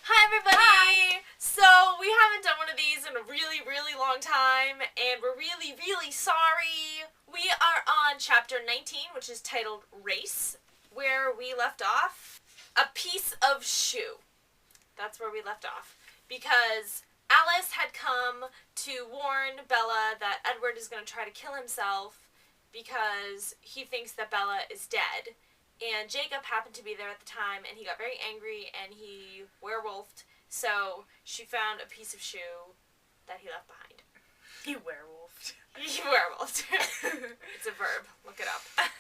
Hi everybody! Hi. So we haven't done one of these in a really, really long time, and we're really, really sorry. We are on chapter 19, which is titled Race, where we left off. A piece of shoe. That's where we left off. Because Alice had come to warn Bella that Edward is going to try to kill himself because he thinks that Bella is dead. And Jacob happened to be there at the time, and he got very angry, and he werewolfed. So she found a piece of shoe that he left behind. He werewolfed. He werewolfed. It's a verb. Look it up.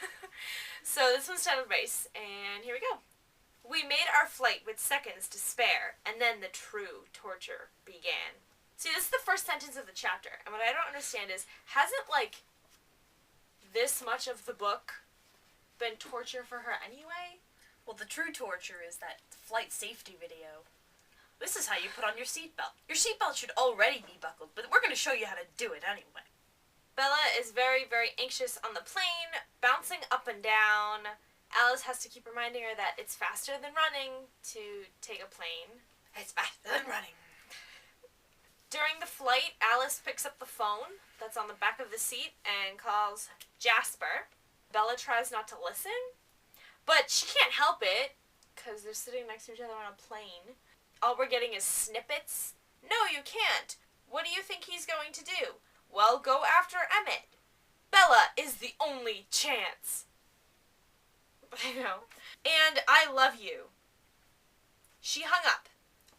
So this one's titled Race, and here we go. We made our flight with seconds to spare, and then the true torture began. See, this is the first sentence of the chapter, and what I don't understand is, hasn't, this much of the book been torture for her anyway? Well, the true torture is that flight safety video. This is how you put on your seatbelt. Your seatbelt should already be buckled, but we're going to show you how to do it anyway. Bella is very, very anxious on the plane, bouncing up and down. Alice has to keep reminding her that it's faster than running to take a plane. It's faster than running. During the flight, Alice picks up the phone that's on the back of the seat and calls Jasper. Bella tries not to listen, but she can't help it because they're sitting next to each other on a plane. All we're getting is snippets. No, you can't. What do you think he's going to do? Well, go after Emmett. Bella is the only chance. I know. And I love you. She hung up.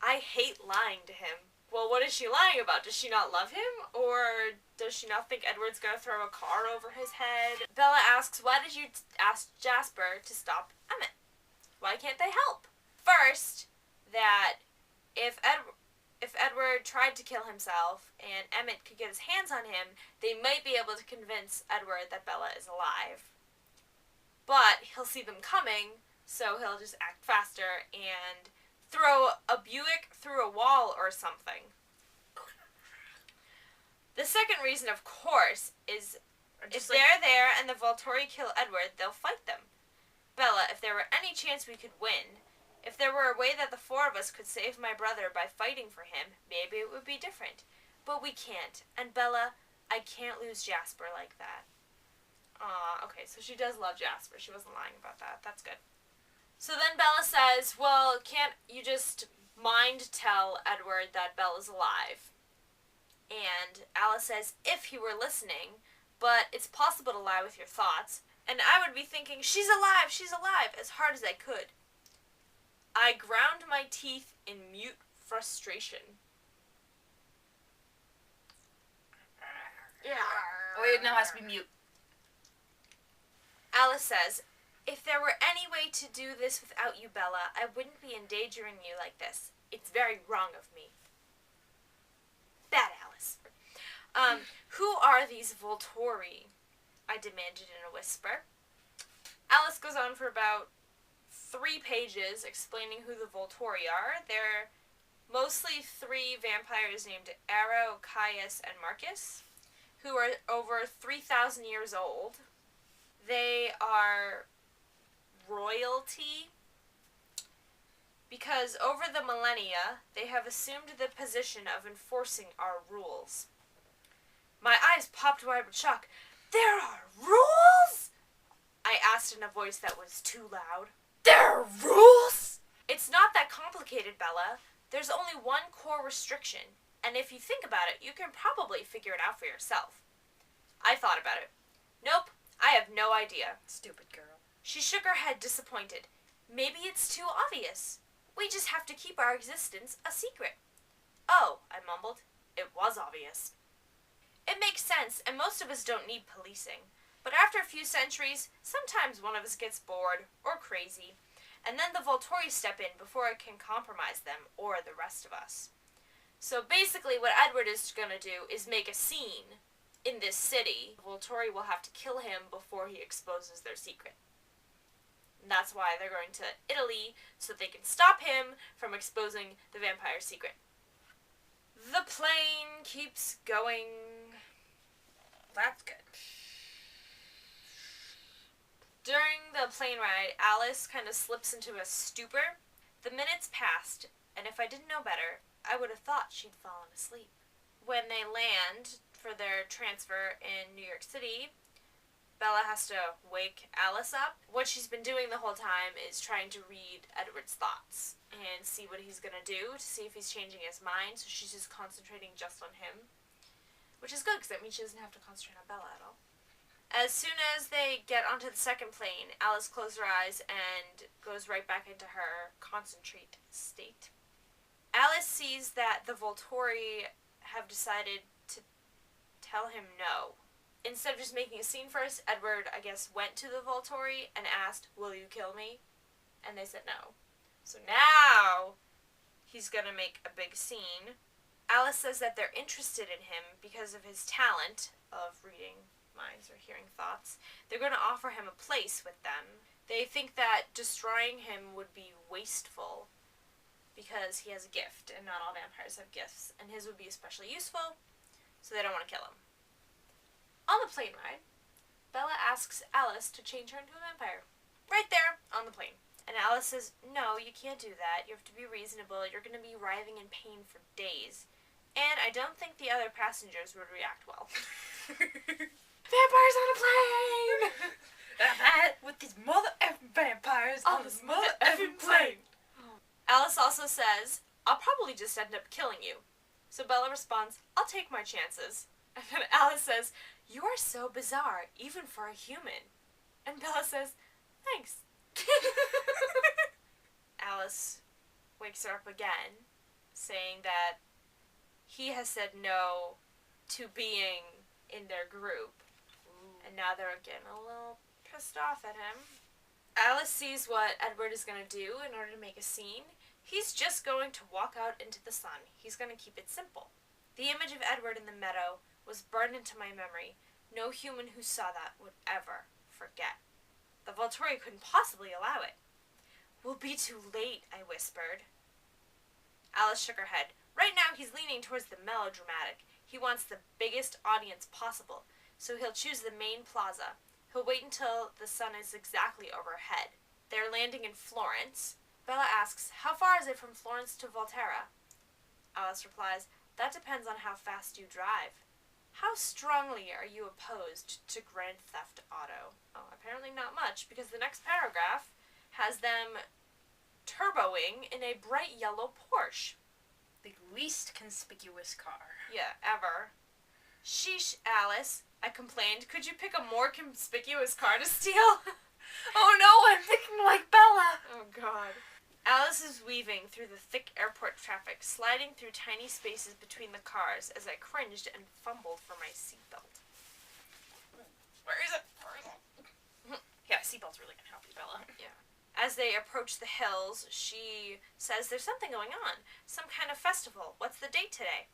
I hate lying to him. Well, what is she lying about? Does she not love him? Or does she not think Edward's going to throw a car over his head? Bella asks, why did you ask Jasper to stop Emmett? Why can't they help? First, that if Edward tried to kill himself and Emmett could get his hands on him, they might be able to convince Edward that Bella is alive. But he'll see them coming, so he'll just act faster and throw a Buick through a wall or something. The second reason, of course, is if they're there and the Volturi kill Edward, they'll fight them. Bella, if there were any chance we could win, if there were a way that the four of us could save my brother by fighting for him, maybe it would be different. But we can't. And Bella, I can't lose Jasper like that. Aw, okay, so she does love Jasper. She wasn't lying about that. That's good. So then Bella says, well, can't you just mind tell Edward that Bella's alive? And Alice says, if he were listening, but it's possible to lie with your thoughts. And I would be thinking, she's alive, as hard as I could. I ground my teeth in mute frustration. Yeah. Oh, it now has to be mute. Alice says, if there were any way to do this without you, Bella, I wouldn't be endangering you like this. It's very wrong of me. Bad Alice. Who are these Volturi? I demanded in a whisper. Alice goes on for about 3 pages explaining who the Volturi are. They're mostly 3 vampires named Arrow, Caius, and Marcus, who are over 3,000 years old. They are royalty because over the millennia, they have assumed the position of enforcing our rules. My eyes popped wide with shock. There are rules? I asked in a voice that was too loud. There are rules? It's not that complicated, Bella. There's only one core restriction, and if you think about it, you can probably figure it out for yourself. I thought about it. Nope, I have no idea. Stupid girl. She shook her head, disappointed. Maybe it's too obvious. We just have to keep our existence a secret. Oh, I mumbled. It was obvious. It makes sense, and most of us don't need policing. But after a few centuries, sometimes one of us gets bored or crazy, and then the Volturi step in before it can compromise them or the rest of us. So basically what Edward is going to do is make a scene in this city. The Volturi will have to kill him before he exposes their secret. And that's why they're going to Italy, so they can stop him from exposing the vampire secret. The plane keeps going. That's good. During the plane ride, Alice kind of slips into a stupor. The minutes passed, and if I didn't know better, I would have thought she'd fallen asleep. When they land for their transfer in New York City, Bella has to wake Alice up. What she's been doing the whole time is trying to read Edward's thoughts and see what he's going to do, to see if he's changing his mind, so she's just concentrating just on him. Which is good, because that means she doesn't have to concentrate on Bella at all. As soon as they get onto the second plane, Alice closes her eyes and goes right back into her concentrate state. Alice sees that the Volturi have decided to tell him no. Instead of just making a scene first, Edward, I guess, went to the Volturi and asked, "Will you kill me?" And they said no. So now he's going to make a big scene. Alice says that they're interested in him because of his talent of reading minds or hearing thoughts. They're going to offer him a place with them. They think that destroying him would be wasteful because he has a gift, and not all vampires have gifts, and his would be especially useful, so they don't want to kill him. On the plane ride, Bella asks Alice to change her into a vampire. Right there, on the plane. And Alice says, "No, you can't do that. You have to be reasonable. You're going to be writhing in pain for days. And I don't think the other passengers would react well." Vampires on a plane! With these mother effing vampires on this mother effing plane. Alice also says, "I'll probably just end up killing you." So Bella responds, "I'll take my chances." And then Alice says, "You are so bizarre, even for a human." And Bella says, "Thanks." Alice wakes her up again, saying that he has said no to being in their group. Ooh. And now they're getting a little pissed off at him. Alice sees what Edward is going to do in order to make a scene. He's just going to walk out into the sun. He's going to keep it simple. The image of Edward in the meadow was burned into my memory. No human who saw that would ever forget. The Volturi couldn't possibly allow it. "We'll be too late," I whispered. Alice shook her head. Right now he's leaning towards the melodramatic. He wants the biggest audience possible, so he'll choose the main plaza. He'll wait until the sun is exactly overhead. They're landing in Florence. Bella asks, "How far is it from Florence to Volterra?" Alice replies, "That depends on how fast you drive." "How strongly are you opposed to Grand Theft Auto?" Oh, apparently not much, because the next paragraph has them turboing in a bright yellow Porsche. The least conspicuous car. Yeah, ever. "Sheesh, Alice," I complained. "Could you pick a more conspicuous car to steal?" Oh no, I'm thinking like Bella. Oh god. Alice is weaving through the thick airport traffic, sliding through tiny spaces between the cars as I cringed and fumbled for my seatbelt. Where is it? Yeah, seatbelt's really gonna help you, Bella. Yeah. As they approach the hills, she says there's something going on. Some kind of festival. What's the date today?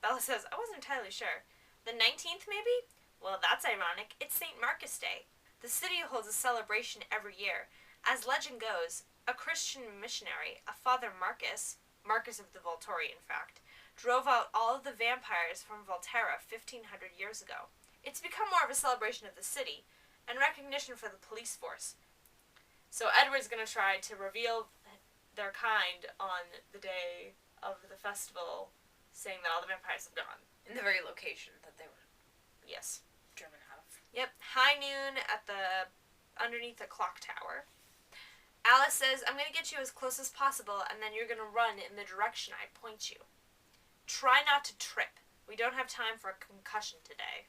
Bella says, "I wasn't entirely sure. The 19th, maybe?" "Well, that's ironic. It's St. Marcus Day. The city holds a celebration every year. As legend goes, a Christian missionary, a Father Marcus of the Volturi, in fact, drove out all of the vampires from Volterra 1,500 years ago. It's become more of a celebration of the city, and recognition for the police force. So Edward's going to try to reveal their kind on the day of the festival, saying that all the vampires have gone." In the very location that they were Yes. driven out of. Yep, high noon at underneath the clock tower. Alice says, "I'm going to get you as close as possible, and then you're going to run in the direction I point you. Try not to trip. We don't have time for a concussion today."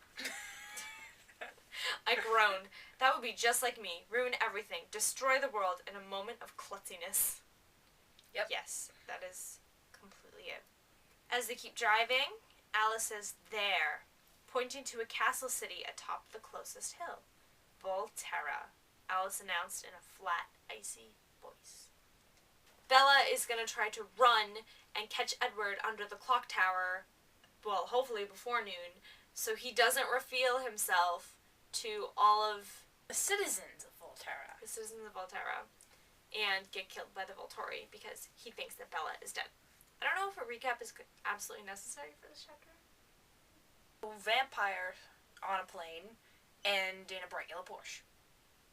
I groaned. That would be just like me. Ruin everything. Destroy the world in a moment of klutziness. Yep. Yes, that is completely it. As they keep driving, Alice says, "There," pointing to a castle city atop the closest hill. "Volterra," Alice announced in a flat, icy voice. Bella is going to try to run and catch Edward under the clock tower, well, hopefully before noon, so he doesn't reveal himself to all of The citizens of Volterra. the citizens of Volterra and get killed by the Volturi because he thinks that Bella is dead. I don't know if a recap is absolutely necessary for this chapter. Vampire on a plane and in a bright yellow Porsche.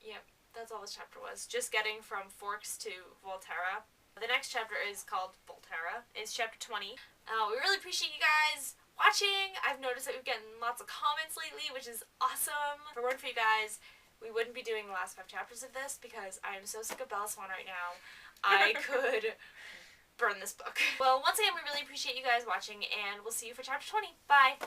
Yep, that's all this chapter was. Just getting from Forks to Volterra. The next chapter is called Volterra is chapter 20. We really appreciate you guys watching. I've noticed that we've gotten lots of comments lately, which is awesome. If it weren't for you guys, we wouldn't be doing the last 5 chapters of this because I am so sick of Bella Swan right now. I could burn this book. Well, once again, we really appreciate you guys watching, and we'll see you for chapter 20. Bye!